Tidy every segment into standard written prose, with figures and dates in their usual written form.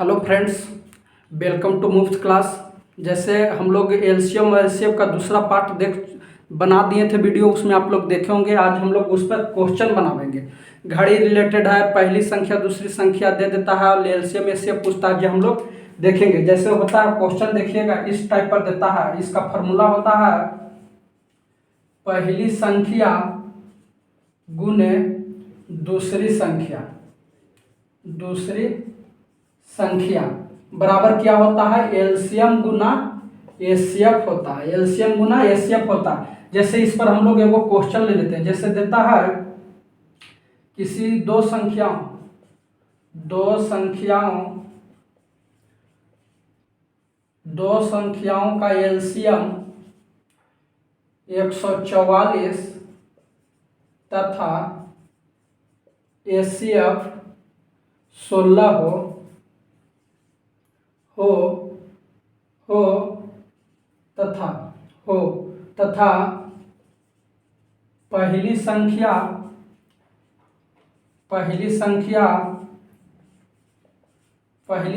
Hello friends, welcome to मुफ्त class. जैसे हम लोग एलसीएम और एलसीएम का दूसरा पार्ट बना दिए थे वीडियो, उसमें आप लोग देखे होंगे। आज हम लोग उस पर क्वेश्चन बनावेंगे। घड़ी रिलेटेड है, पहली संख्या दूसरी संख्या दे देता है और एलसीएम एलसीएम पूछता है, जो हम लोग देखेंगे। जैसे होता है क्वेश्चन, देखिएगा इस टाइप पर देता है। इसका फॉर्मूला होता है पहली संख्या गुने दूसरी संख्या बराबर क्या होता है, एलसीएम गुना एचसीएफ होता है। एलसीएम गुना एचसीएफ होता है। जैसे इस पर हम लोग एगो क्वेश्चन ले लेते हैं। जैसे देता है किसी दो संख्याओं का एलसीएम 144 तथा एचसीएफ 16 हो तथा पहली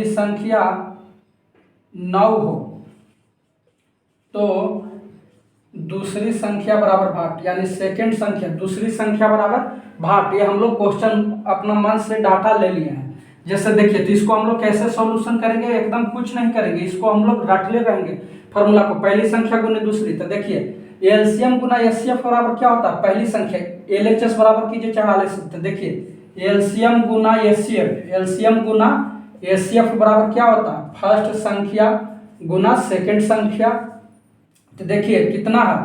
संख्या 9 हो, तो दूसरी संख्या बराबर भाट, यानी सेकंड संख्या दूसरी संख्या बराबर भाट। ये हम लोग क्वेश्चन अपना मन से डाटा ले लिए हैं। जैसे देखिए, तो इसको हम लोग कैसे सॉल्यूशन करेंगे, एकदम कुछ नहीं करेंगे, इसको हम लोग रटले रहेंगे फॉर्मूला को। पहली संख्या गुने दूसरी, तो देखिए एलसीएम गुना एचसीएफ बराबर क्या होता है, पहली संख्या एलएचएस बराबर कीजिए 44। तो देखिए एलसीएम गुना एचसीएफ बराबर क्या होता है, फर्स्ट संख्या गुना सेकंड संख्या। तो देखिए कितना है,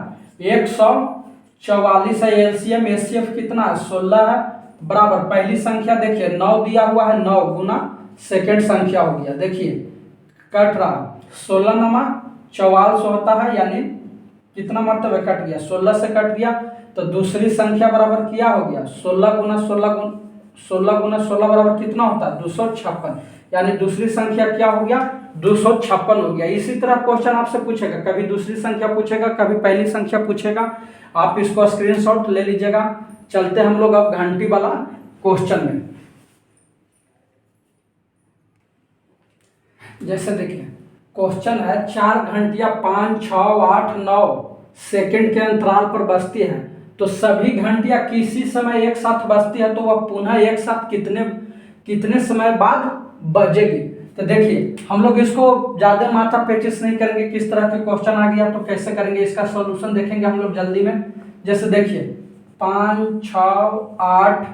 144 है। एलसीएम एचसीएफ कितना है, 16 है, बराबर पहली संख्या देखिए 9 दिया हुआ है, 9 गुना सेकंड संख्या हो गया। देखिए कट रहा, 16 नमा 44 होता है, यानी कितना मरतबे कट गया, 16 से कट गया। तो दूसरी संख्या बराबर क्या हो गया, 16 गुना 16 बराबर कितना होता है, 256। यानी दूसरी संख्या क्या हो गया, 256 हो गया। इसी तरह क्वेश्चन आपसे पूछेगा, कभी दूसरी संख्या पूछेगा, कभी पहली संख्या पूछेगा। आप इसको स्क्रीनशॉट ले लीजिएगा। चलते हम लोग अब घंटी वाला क्वेश्चन में। जैसे देखिए क्वेश्चन है, 4 घंटियां 5, 6, 8, 9 सेकंड के अंतराल पर बजती है, तो सभी घंटियां किसी समय एक साथ बजती है, तो वह पुनः एक साथ कितने समय बाद बजेगी। तो देखिए हम लोग इसको ज्यादा माथा पेचिश नहीं करेंगे, किस तरह के क्वेश्चन आ गया तो कैसे करेंगे, इसका सॉल्यूशन देखेंगे हम लोग जल्दी में। जैसे देखिए 5, 6, 8,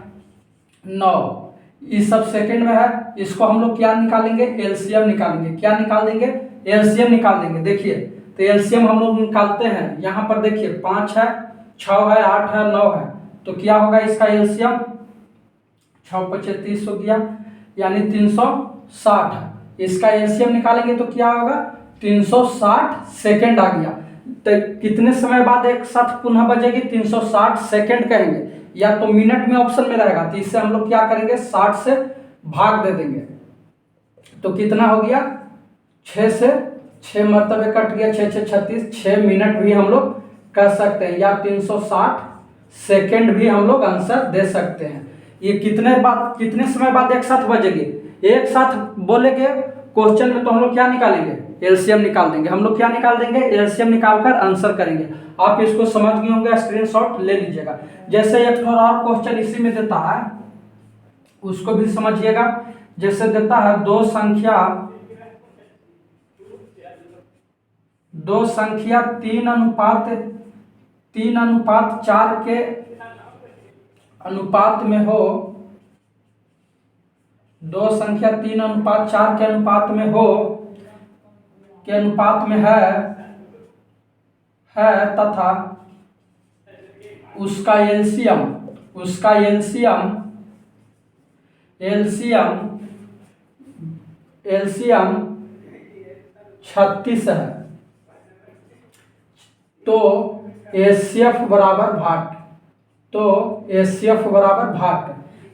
9 इस सब सेकंड में है। इसको हम लोग क्या निकालेंगे, एलसीएम निकालेंगे। क्या निकाल देंगे, एलसीएम निकाल देंगे। देखिए तो एलसीएम हम लोग निकालते हैं। यहाँ पर देखिए 5 है, 6 है, 8 है, 9 है, तो क्या होगा इसका एलसीएम, 6 × 5 = 30 हो गया, यानी 360 है। इसका एलसीएम निकालेंगे तो क्या होगा, 360 सेकंड आ गया। तो कितने समय बाद एक साथ पुनः बजेगी, 360 सेकंड कहेंगे, या तो मिनट में ऑप्शन में रहेगा। तो इससे हम लोग क्या करेंगे, 60 से भाग दे देंगे, तो कितना हो गया, 6 से 6 मरतबे कट गया, 6 6 36, 6 मिनट भी हम लोग कर सकते हैं, या 360 सेकंड भी हम लोग आंसर दे सकते हैं। ये कितने समय बाद एक साथ बजेगी, एक साथ बोलेंगे क्वेश्चन में, तो हम लोग क्या निकालेंगे, एलसीएम निकाल देंगे। हम लोग क्या निकाल देंगे, एलसीएम निकालकर आंसर करेंगे। आप इसको समझ गए होंगे, स्क्रीनशॉट ले लीजिएगा। जैसे एक और क्वेश्चन इसी में देता है, उसको भी समझिएगा। जैसे देता है दो संख्या 3:4 के अनुपात में हो, 2 संख्या 3:4 के अनुपात में है तथा उसका एलसीएम 36 है, तो एचसीएफ बराबर भाट।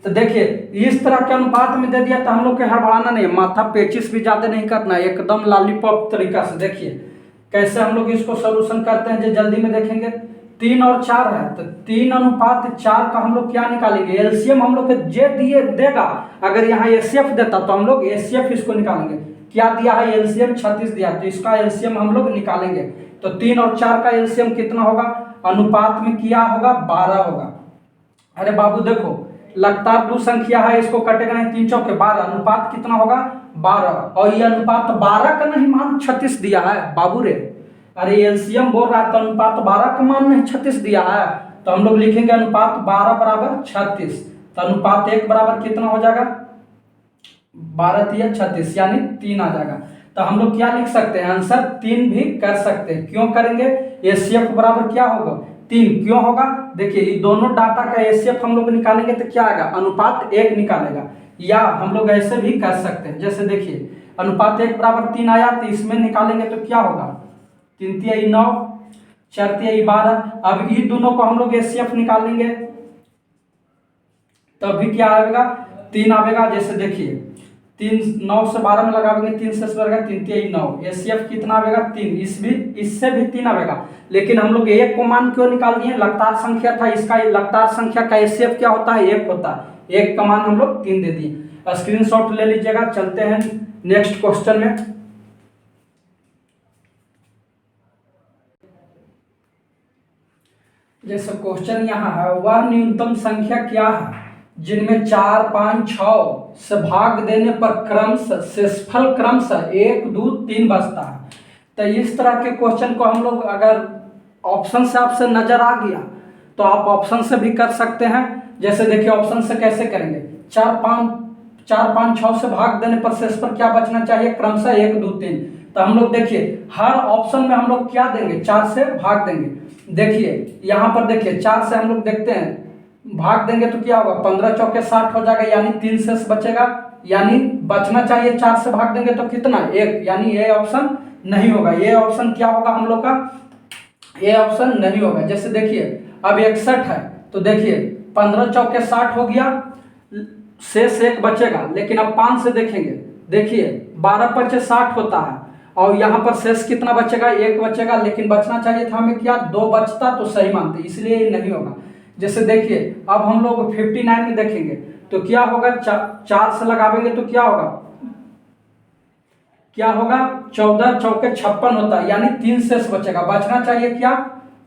तो देखिए इस तरह के अनुपात में दे दिया, तो हम लोग के हड़बड़ाना नहीं है, माथा पेचिस भी ज्यादा नहीं करना है, एकदम लॉलीपॉप तरीका से। देखिए कैसे हम लोग इसको सॉल्यूशन करते हैं, जो जल्दी में देखेंगे। 3 और 4 है, तो 3:4 का हम लोग क्या निकालेंगे, एलसीएम हम लोग के जे दिए देगा। अगर यहाँ एचसीएफ देता तो हम लोग एचसीएफ इसको निकालेंगे। क्या दिया है, एलसीएम 36 दिया, तो इसका एलसीएम हम लोग निकालेंगे। तो 3 और 4 का एलसीएम कितना होगा, अनुपात में क्या होगा, 12 होगा। अरे बाबू देखो, लगातार दो संख्या है, इसको कटेगा नहीं, 3 चौके 12, अनुपात कितना होगा, 12। और ये अनुपात 12 का नहीं, मान 36 दिया है बाबू रे। अरे एलसीएम बोल रहा है तो अनुपात 12 का मान नहीं 36 दिया है, तो हम लोग लिखेंगे अनुपात 12 बराबर 36। तो अनुपात 1 बराबर कितना हो जाएगा, 12 या 36 यानी 3 आ जाएगा। तो हम लोग क्या लिख सकते हैं, आंसर 3 भी कर सकते हैं। क्यों करेंगे, एचसीएफ बराबर क्या होगा, 3। क्यों होगा, देखिए ये दोनों डाटा का एचसीएफ हम लोग निकालेंगे तो क्या आएगा, अनुपात 1 निकालेगा। या हम लोग ऐसे भी कर सकते हैं, जैसे देखिए अनुपात 1 बराबर 3 आया, तो इसमें निकालेंगे तो क्या होगा, 3 तिहाई 9, 4 तिहाई 12। अब ये दोनों को हम लोग एचसीएफ निकालेंगे तब भी क्या आएगा, 3 आएगा। जैसे देखिए 3 9 से 12 में लगाएंगे, 3 से आएगा 3 तिहाई 9, एचसीएफ कितना आएगा, 3। इससे भी 3 आएगा। लेकिन हम लोग एक को मान क्यों निकाल दिए, लगातार संख्या था, इसका लगातार संख्या का एचसीएफ क्या होता है, 1 होता है। 1 का मान हम लोग 3 दे दिए। स्क्रीनशॉट ले लीजिएगा। चलते हैं नेक्स्ट क्वेश्चन में। जैसे क्वेश्चन यहाँ है, वह न्यूनतम संख्या क्या है जिनमें 4 5 6 से भाग देने पर क्रमशः शेषफल क्रमशः 1 2 3 बचता है। तो इस तरह के क्वेश्चन को हम लोग अगर ऑप्शन से आपसे नजर आ गया तो आप ऑप्शन से भी कर सकते हैं। जैसे देखिए ऑप्शन से कैसे करेंगे, 4 5 6 से भाग देने पर शेषफल क्या बचना चाहिए, क्रमशः 1 2 3। तो हम लोग देखिए हर ऑप्शन में हम लोग क्या देंगे, 4 से भाग देंगे। देखिए यहाँ पर देखिए 4 से हम लोग देखते हैं भाग देंगे तो क्या होगा, 15 चौके 60 हो जाएगा, यानी 3 शेष बचेगा, यानी बचना चाहिए 4 से भाग देंगे तो कितना, 1, यानी ये ऑप्शन नहीं होगा। ये ऑप्शन क्या होगा हम लोग का, ये ऑप्शन नहीं होगा। जैसे देखिए अब 61 है, तो देखिए 15 चौके 60 हो गया, शेष 1 बचेगा। लेकिन अब 5 से देखेंगे, देखिए 12 पचे 60 होता है, और यहाँ पर शेष कितना बचेगा, 1 बचेगा। लेकिन बचना चाहिए था हमें क्या, 2 बचता तो सही मानते, इसलिए ये नहीं होगा। जैसे देखिए अब हम लोग 59 में देखेंगे तो क्या होगा, 4 से लगावेंगे तो क्या होगा, 14 चौके 56 होता है, यानी 3 शेष बचेगा। बचना चाहिए क्या,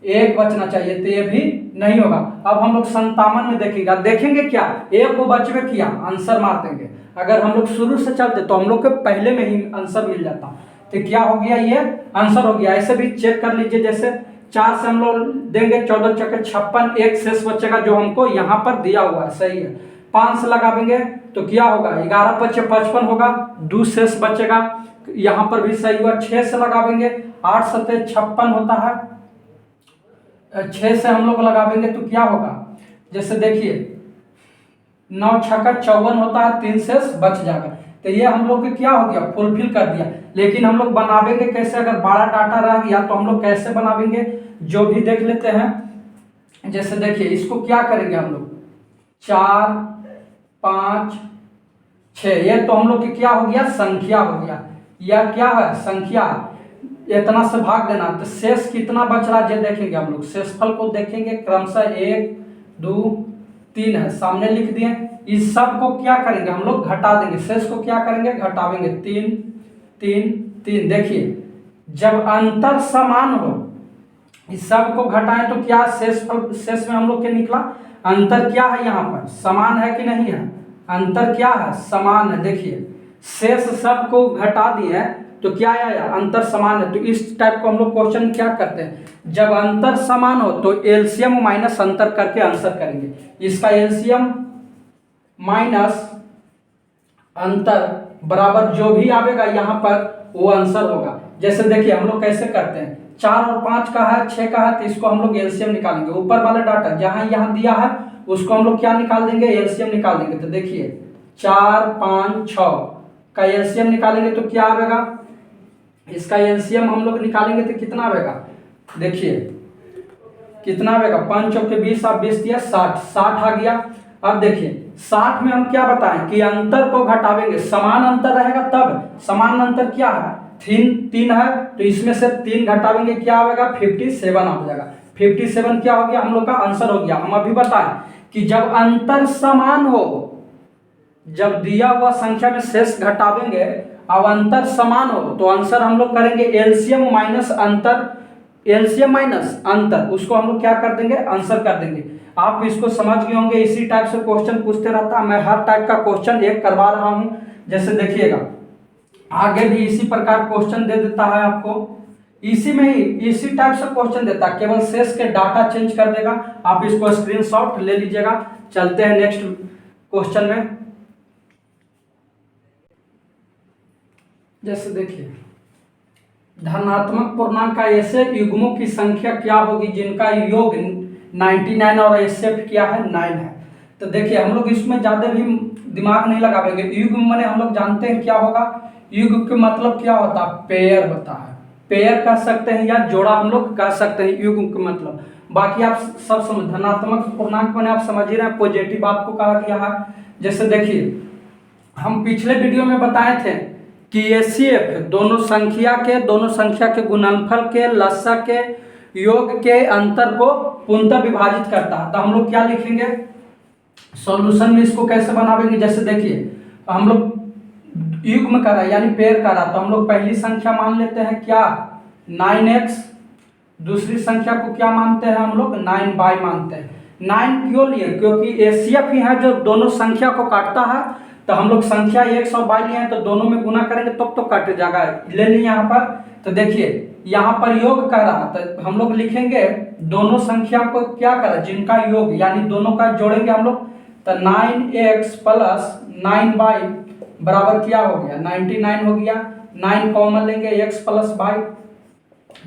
1 बचना चाहिए, तो ये भी नहीं होगा। अब हम लोग 57 में देखेंगे क्या, 1 को बचवे किया, आंसर मार देंगे। अगर हम लोग शुरू से चलते तो हम लोग के पहले में ही आंसर मिल जाता, तो क्या हो गया, ये आंसर हो गया। ऐसे भी चेक कर लीजिए, जैसे 4 से हम लोग देंगे 14 चौके 56, 1 शेष बचेगा जो हमको यहाँ पर दिया हुआ है, सही है। 5 से लगावेंगे तो क्या होगा, 11 पचे 55 होगा, 2 शेष बचेगा, यहाँ पर भी सही हुआ। 6 से लगावेंगे, 8 सते 56 होता है, 6 से हम लोग लगावेंगे तो क्या होगा, जैसे देखिए 9 छक्का 54 होता है, 3 शेष बच जाएगा। तो ये हम लोग के क्या हो गया, फुलफिल कर दिया। लेकिन हम लोग बनावेंगे कैसे, अगर बड़ा डाटा रह गया तो हम लोग कैसे बनावेंगे, जो भी देख लेते हैं। जैसे देखिए इसको क्या करेंगे हम लोग, 4 5 6, ये तो हम लोग के क्या हो गया, संख्या हो गया, या क्या है, संख्या। इतना से भाग देना, तो शेष कितना बच रहा है देखेंगे हम लोग, शेषफल को देखेंगे, क्रमशः 1 2 3 है, सामने लिख दिए। इस सब को क्या करेंगे हम लोग, घटा देंगे, शेष को क्या करेंगे, घटावेंगे, 3 3 3। देखिए जब अंतर समान हो, इस सब को घटाएं तो क्या शेष में हम लोग के निकला, अंतर क्या है, यहाँ पर समान है कि नहीं है, अंतर क्या है, समान है। देखिए शेष सब को घटा दिए तो क्या आया, अंतर समान है। तो इस टाइप को हम लोग क्वेश्चन क्या करते हैं, जब अंतर समान हो तो एलसीएम माइनस अंतर करके आंसर करेंगे। इसका एलसीएम माइनस अंतर बराबर जो भी आएगा यहाँ पर वो आंसर होगा। जैसे देखिए हम लोग कैसे करते हैं, 4 और 5 का है, 6 का है, तो इसको हम लोग एलसीएम निकालेंगे। ऊपर वाला डाटा जहाँ यहाँ दिया है उसको हम लोग क्या निकाल देंगे, एलसीएम निकाल देंगे। तो देखिए 4 5 6 का एलसीएम निकालेंगे तो क्या आएगा, इसका एलसीएम हम लोग निकालेंगे तो कितना आएगा, देखिए कितना आएगा, 5 चौके 20, आप 20 दिया 60, 60 आ गया। अब देखिए 60 में हम क्या बताएं कि अंतर को घटावेंगे, समान अंतर रहेगा तब, समान अंतर क्या है, 3 है, तो इसमें से 3 घटावेंगे क्या आएगा, 57 आ जाएगा। 57 क्या हो गया हम लोग का आंसर हो गया। हम अभी बताएं कि जब अंतर समान हो, जब दिया हुआ संख्या में शेष घटावेंगे अब अंतर समान हो तो आंसर हम लोग करेंगे एलसीएम माइनस अंतर, एलसीएम माइनस अंतर, उसको हम लोग क्या कर देंगे आंसर कर देंगे। आप इसको समझ गए होंगे, इसी टाइप से क्वेश्चन पूछते रहता है, मैं हर टाइप का क्वेश्चन एक करवा रहा हूं। जैसे देखिएगा आगे भी इसी प्रकार क्वेश्चन दे देता है आपको, इसी में ही इसी टाइप से क्वेश्चन देता है, केवल शेष के डाटा चेंज कर देगा। आप इसको स्क्रीनशॉट ले लीजिएगा। चलते हैं नेक्स्ट क्वेश्चन में। जैसे देखिए धनात्मक पूर्णांक का ऐसे युग्मों की संख्या क्या होगी जिनका योग 99 और एचसीएफ क्या है 9 है। तो देखिए हम लोग इसमें ज्यादा भी दिमाग नहीं लगाएंगे। युग्म माने हम लोग जानते हैं क्या होगा, युग्म के मतलब क्या होता है, पेयर होता है, पेयर कह सकते हैं या जोड़ा हम लोग कह सकते हैं युग्म के मतलब। बाकी आप सब समझ, धनात्मक पूर्णांक माने आप समझ ही रहे हैं, पॉजिटिव आपको कहा गया है। जैसे देखिए हम पिछले वीडियो में बताए थे कि एचसीएफ दोनों संख्या के गुणनफल के लसा के योग के अंतर को पूर्णतः विभाजित करता है। तो हम लोग क्या लिखेंगे सॉल्यूशन में, इसको कैसे बनावेंगे। जैसे देखिए हम लोग युग्म करा यानी पेयर करा, तो हम लोग पहली संख्या मान लेते हैं क्या 9x, दूसरी संख्या को क्या मानते हैं हम लोग 9y मानते हैं। 9 क्यों लिए, क्योंकि एचसीएफ ही है जो दोनों संख्या को काटता है। तो हम लोग संख्या x और y लिए हैं तो दोनों में गुना करेंगे तब तो काट जाएगा, ले ली यहाँ पर। तो देखिए यहाँ पर योग कर रहा तो हम लोग लिखेंगे दोनों संख्या को क्या करा जिनका योग यानी दोनों का जोड़ेंगे हम लोग। तो 9x प्लस 9y बराबर क्या हो गया 99 हो गया। 9 कॉमन लेंगे x प्लस y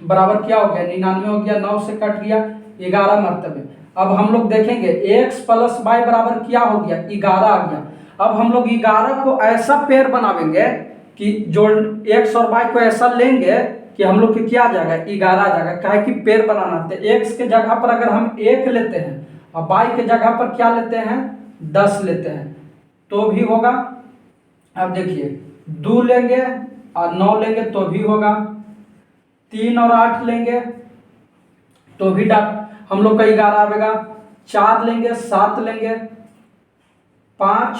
बराबर क्या हो गया 99 हो गया, 9 से कट गया 11 मरतबे। अब हम लोग देखेंगे x प्लस y बराबर क्या हो गया 11 आ गया। अब हम लोग 11 को ऐसा पेयर बनावेंगे कि जोड़ x और y को ऐसा लेंगे कि हम लोग के क्या आ जाएगा 11 आ जाएगा। काहे कि पेयर बनाना है, x के जगह पर अगर हम 1 लेते हैं और y के जगह पर क्या लेते हैं 10 लेते हैं तो भी होगा। अब देखिए 2 लेंगे और 9 लेंगे तो भी होगा, 3 और 8 लेंगे तो भी हम लोग का 11 आएगा, 4 लेंगे 7 लेंगे, 5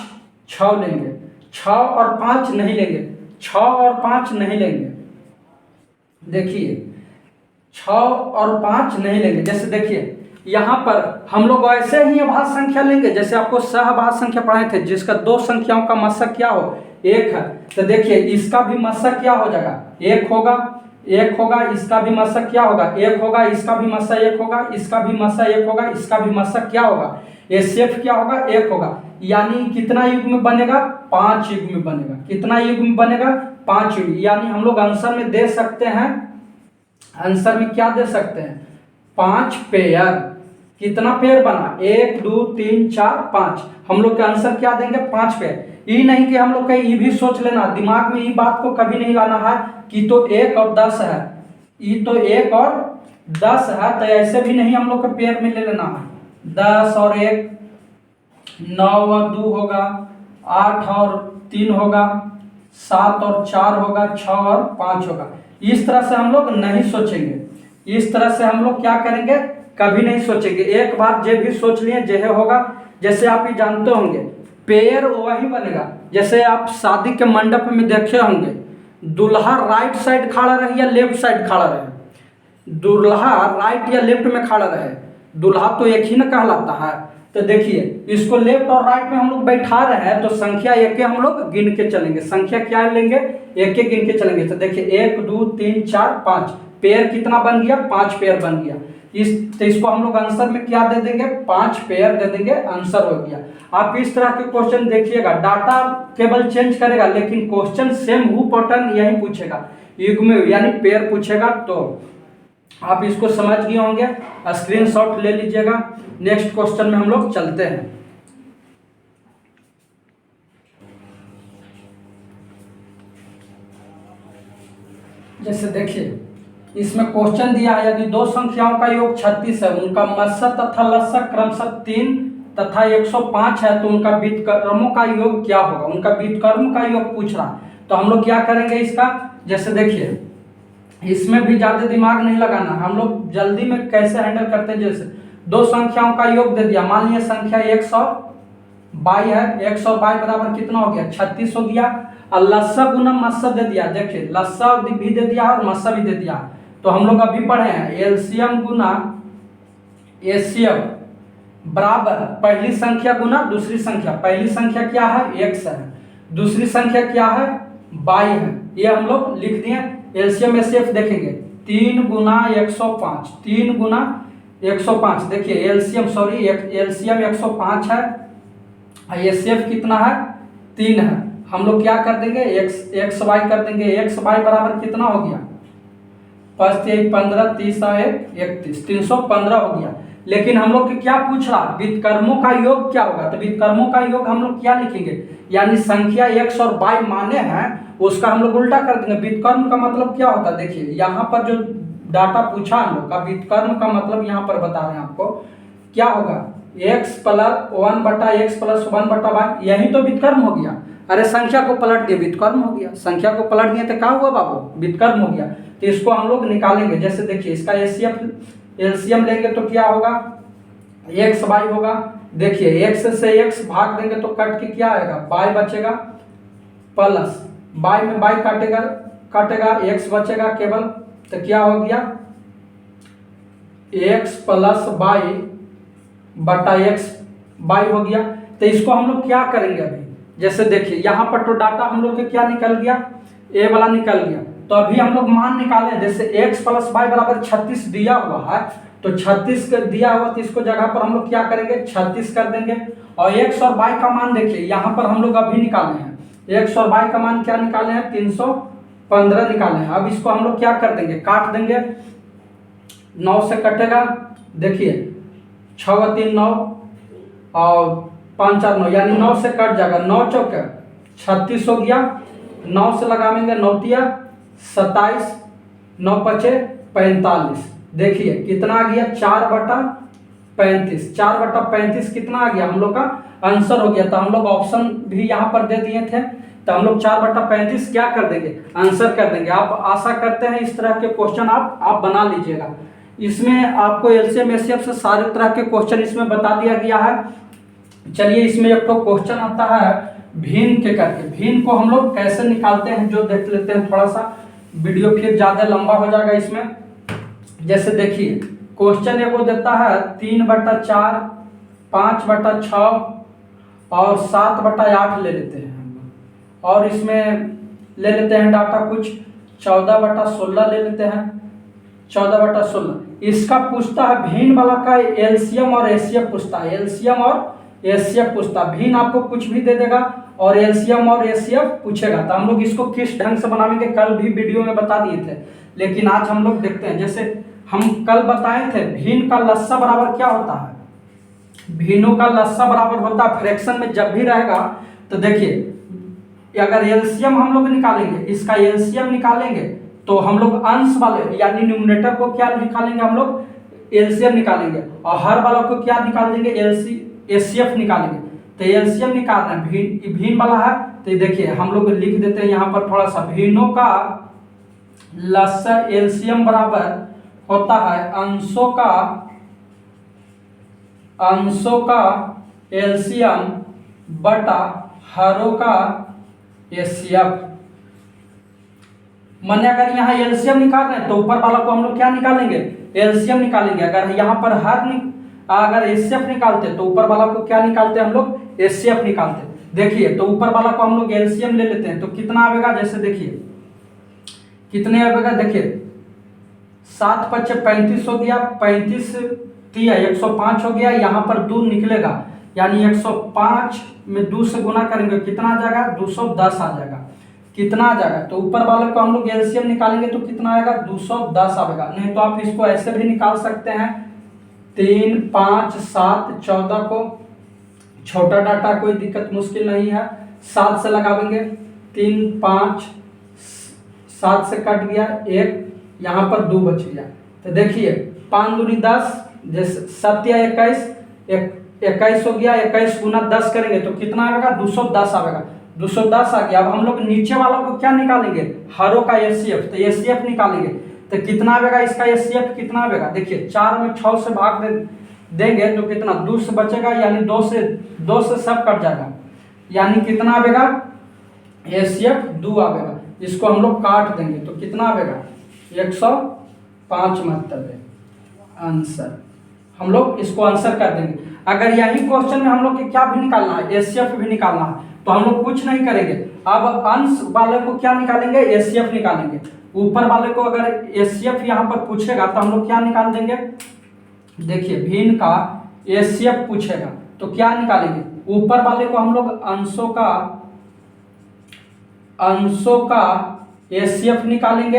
6 लेंगे, 6 और 5 नहीं लेंगे, 6 और 5 नहीं लेंगे। देखिए 6 और 5 नहीं लेंगे। जैसे देखिए यहाँ पर हम लोग ऐसे ही अभाज्य संख्या लेंगे जैसे आपको सहअभाज्य संख्या पढ़ाए थे जिसका दो संख्याओं का मस्सक क्या हो 1 है। तो देखिए इसका भी मस्सक क्या हो जाएगा 1 होगा, 1 होगा, इसका भी मस्सक क्या होगा 1 होगा, इसका भी मस्सक 1 होगा, इसका भी मस्सक 1 होगा, इसका भी मस्सक क्या होगा एचसीएफ क्या होगा 1 होगा। यानी कितना युग्म बनेगा 5 युग्म बनेगा। कितना युग्म बनेगा 5 युग्म। यानी हम लोग आंसर में दे सकते हैं, आंसर में क्या दे सकते हैं 5 पेयर। कितना पेयर बना 1 2 3 4 5, हम लोग का आंसर क्या देंगे 5 पेयर। ये नहीं कि हम लोग का ये भी सोच लेना, दिमाग में ये बात को कभी नहीं लाना है कि तो 1 और 10 है, ये तो 1 और 10 है, तो ऐसे भी नहीं हम लोग का पेयर में ले लेना है। 10 और 1 9 और 2 होगा, 8 और 3 होगा, 7 और 4 होगा, 6 और 5 होगा। इस तरह से हम लोग नहीं सोचेंगे, इस तरह से हम लोग क्या करेंगे कभी नहीं सोचेंगे। एक बार जे भी सोच लिए जे होगा। जैसे आप ये जानते होंगे पेयर वही बनेगा जैसे आप शादी के मंडप में देखे होंगे दूल्हा राइट साइड खड़ा रहे या लेफ्ट साइड खड़ा रहे, दूल्हा राइट या लेफ्ट में खड़ा रहे, दूल्हा तो एक ही ना कहलाता है। तो देखिए इसको लेफ्ट और राइट में हम लोग बैठा रहे हैं तो संख्या एक हम लोग गिन के चलेंगे, संख्या क्या लेंगे एक एक गिन के चलेंगे। तो देखिए 1 2 3 4 5 पेयर कितना बन गया 5 पेयर बन गया। तो इसको हम लोग आंसर में क्या दे देंगे 5 पेयर दे देंगे, आंसर हो गया। आप इस तरह के क्वेश्चन देखिएगा, डाटा केवल चेंज करेगा लेकिन क्वेश्चन सेम हु पैटर्न यही पूछेगा, युग्म यानी पेयर पूछेगा। तो आप इसको समझ गए होंगे, स्क्रीनशॉट ले लीजिएगा। नेक्स्ट क्वेश्चन में हम लोग चलते हैं। जैसे देखिए इसमें क्वेश्चन दिया है यदि दो संख्याओं का योग 36 है, उनका मस्सक तथा लसक क्रमशः 3 तथा 105 है तो उनका व्युत्क्रमों का योग क्या होगा। उनका व्युत्क्रम का योग पूछ रहा, तो हम लोग क्या करेंगे इसका। जैसे देखिए इसमें भी ज़्यादा दिमाग नहीं लगाना, हम लोग जल्दी में कैसे हैंडल करते हैं। जैसे दो संख्याओं का योग दे दिया, मान लिया संख्या 122 है, 122 बराबर कितना हो गया 36 हो गया। और लस्सा गुना मस्सा दे दिया, देखिए लस्सा भी दे दिया और मस्सा भी दे दिया। तो हम लोग अभी पढ़े हैं एलसीएम गुना एचसीएफ बराबर पहली संख्या गुना दूसरी संख्या। पहली संख्या क्या है x है, दूसरी संख्या क्या है y है, ये हम लोग लिख दिए। एलसीएम एचसीएफ देखेंगे 3 गुना 105, 3 गुना 105, देखिए एलसीएम सॉरी एलसीएम 105 है, एचसीएफ कितना है 3 है। हम लोग क्या कर देंगे एक्स वाई कर देंगे, एक्स वाई बराबर कितना हो गया 5 1 15 30 31 315 हो गया। लेकिन हम लोग क्या पूछ रहा व्युत्क्रमों का योग क्या होगा, तो व्युत्क्रमों का योग हम लोग क्या लिखेंगे, यानी संख्या x और y माने हैं उसका हम लोग उल्टा कर देंगे। व्युत्क्रम का मतलब क्या होता है, देखिए यहाँ पर जो डाटा पूछा हम लोग का व्युत्क्रम का मतलब यहाँ पर बता रहे हैं आपको क्या होगा x प्लस 1 बटा x प्लस 1 बटा y, यही तो व्युत्क्रम हो गया। अरे संख्या को पलट दिए व्युत्क्रम हो गया, संख्या को पलट दिए तो क्या हुआ बाबू व्युत्क्रम हो गया। तो इसको हम लोग निकालेंगे, जैसे देखिए इसका एलसीएम लेंगे तो क्या होगा एक्स वाई होगा। देखिए x से x भाग देंगे तो कट के क्या आएगा y बचेगा, प्लस y में y काटेगा x बचेगा केवल, तो क्या हो गया x प्लस y बटा x y हो गया। तो इसको हम लोग क्या करेंगे अभी, जैसे देखिए यहाँ पर तो डाटा हम लोग के क्या निकल गया a वाला निकल गया। तो अभी हम लोग मान निकालें, जैसे x प्लस y बराबर 36 दिया हुआ है, तो 36 दिया हुआ तो इसको जगह पर हम लोग क्या करेंगे 36 कर देंगे। और x और y का मान देखिए यहाँ पर हम लोग अभी निकाले हैं, x और y का मान क्या निकाले हैं 315 निकाले हैं। अब इसको हम लोग क्या कर देंगे काट देंगे, 9 से कटेगा, देखिए 6 3 9 और 5 4 9, यानी 9 से कट जाएगा, 9 चौके 36 हो गया। 9 से लगाएंगे 9 तिया 27, 9 पचे 45, देखिए कितना आ गया 4/35, 4/35 कितना आ गया हम लोग का आंसर हो गया। तो हम लोग ऑप्शन भी यहाँ पर दे दिए थे, तो हम लोग 4/35 क्या कर देंगे आंसर कर देंगे। आप आशा करते हैं इस तरह के क्वेश्चन आप बना लीजिएगा। इसमें आपको एलसीएम एचसीएफ से सारे तरह के क्वेश्चन इसमें बता दिया गया है। चलिए इसमें एक तो क्वेश्चन आता है भिन्न के करके, भिन्न को हम लोग कैसे निकालते हैं जो देख लेते हैं, थोड़ा सा वीडियो फिर ज़्यादा लंबा हो जाएगा इसमें। जैसे देखिए क्वेश्चन एगो देता है 3/4, 5/6 और 7/8 ले लेते हैं हम लोग, और इसमें ले लेते हैं डाटा कुछ 14/16 ले लेते हैं, 14/16। इसका पूछता है भिन्न वाला का एलसीएम और एचसीएफ पूछता है, एलसीएम और एचसीएफ पूछता है। भिन्न आपको कुछ भी दे देगा और एलसीएम और एचसीएफ पूछेगा। तो हम लोग इसको किस ढंग से बनाएंगे कल भी वीडियो में बता दिए थे, लेकिन आज हम लोग देखते हैं। जैसे हम कल बताए थे भिन्न का लस्सा बराबर क्या होता है, भिन्नों का लस्सा बराबर होता है फ्रैक्शन में जब भी रहेगा, तो देखिए अगर एलसीएम हम लोग निकालेंगे, इसका एलसीएम निकालेंगे तो हम लोग अंश वाले यानी न्यूमरेटर को क्या निकालेंगे हम लोग एलसीएम निकालेंगे, और हर वाला को क्या निकाल देंगे एचसीएफ निकालेंगे। तो एलसीएम निकालना है, भिन्न वाला है, तो देखिए हम लोग लिख देते हैं यहाँ पर थोड़ा सा, भिन्नों का लस्सा एलसीएम बराबर होता है अंशों का एलसीएम बटा हरों का एचसीएफ। माने अगर यहाँ एलसीएम निकाल रहे हैं तो ऊपर वाला को हम लोग क्या निकालेंगे एलसीएम निकालेंगे। अगर यहाँ पर अगर एचसीएफ निकालते तो ऊपर वाला को क्या निकालते हम लोग एचसीएफ निकालते। देखिए तो ऊपर वाला को हम लोग एलसीएम ले लेते हैं तो कितना आएगा, जैसे देखिए कितने आएगा, देखिए 7 5 35 हो गया, 35 3 105 हो गया। यहाँ पर 2 निकलेगा यानी 105 में 2 से गुना करेंगे कितना आ जाएगा 210 आ जाएगा। कितना आ जाएगा, तो ऊपर वाले को हम लोग एलसीएम निकालेंगे तो कितना आएगा 210 आएगा। नहीं तो आप इसको ऐसे भी निकाल सकते हैं, 3 5 7 14 को छोटा डाटा कोई दिक्कत मुश्किल नहीं है, 7 से लगाएंगे 3 5 7 से कट गया 1, यहाँ पर 2 बच गया। तो देखिए 5 दूनी 10, जैसे 7 या 21 हो गया, 21 गुना 10 करेंगे तो कितना आएगा 210 आएगा। 210 आ गया। अब हम लोग नीचे वाला को क्या निकालेंगे, हरों का एचसीएफ, तो एचसीएफ निकालेंगे तो कितना आएगा इसका एचसीएफ कितना आएगा, देखिए 4 में 6 से भाग देंगे तो कितना 2 से बचेगा, यानी 2 से सब कट जाएगा, यानी कितना आएगा एचसीएफ 2 आएगा। इसको हम लोग काट देंगे तो कितना आएगा 105 मतलब है आंसर। हम लोग इसको आंसर कर देंगे। अगर यही क्वेश्चन में हम लोग के क्या भी निकालना है, एचसीएफ भी निकालना है, तो हम लोग कुछ नहीं करेंगे, अब अंश वाले को क्या निकालेंगे, एचसीएफ निकालेंगे। ऊपर वाले को अगर एचसीएफ यहाँ पर पूछेगा तो हम लोग क्या निकाल देंगे, देखिए भिन्न का एचसीएफ पूछेगा तो क्या निकालेंगे, ऊपर वाले को हम लोग अंशों का एचसीएफ निकालेंगे,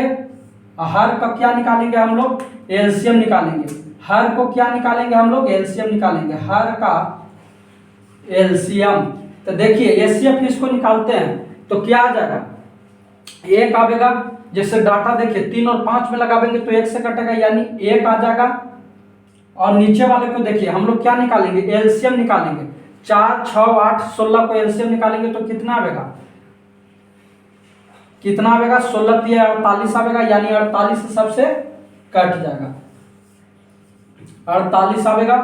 हर का क्या निकालेंगे हम लोग एलसीएम निकालेंगे। हर को क्या निकालेंगे हम लोग एलसीएम निकालेंगे, हर का एलसीएम। तो देखिए एचसीएफ इसको निकालते हैं तो क्या आ जाएगा, एक आएगा, जैसे डाटा देखिए 3 और 5 में लगाएंगे तो 1 से कटेगा यानी 1 आ जाएगा। और नीचे वाले को देखिए हम लोग क्या निकालेंगे एलसीएम निकालेंगे, 4 6 8 16 को एलसीएम निकालेंगे तो कितना आएगा, कितना आएगा 16 3 48 आएगा, यानी 48 सबसे कट जाएगा, 48 आएगा,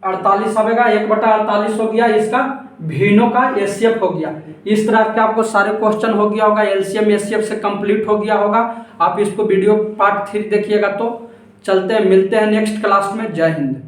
48 आएगा, 1/48 हो गया इसका भिन्नों का एचसीएफ हो गया। इस तरह के आपको सारे क्वेश्चन हो गया होगा, एलसीएम एचसीएफ से कंप्लीट हो गया होगा। आप इसको वीडियो पार्ट 3 देखिएगा। तो चलते हैं, मिलते हैं नेक्स्ट क्लास में। जय हिंद।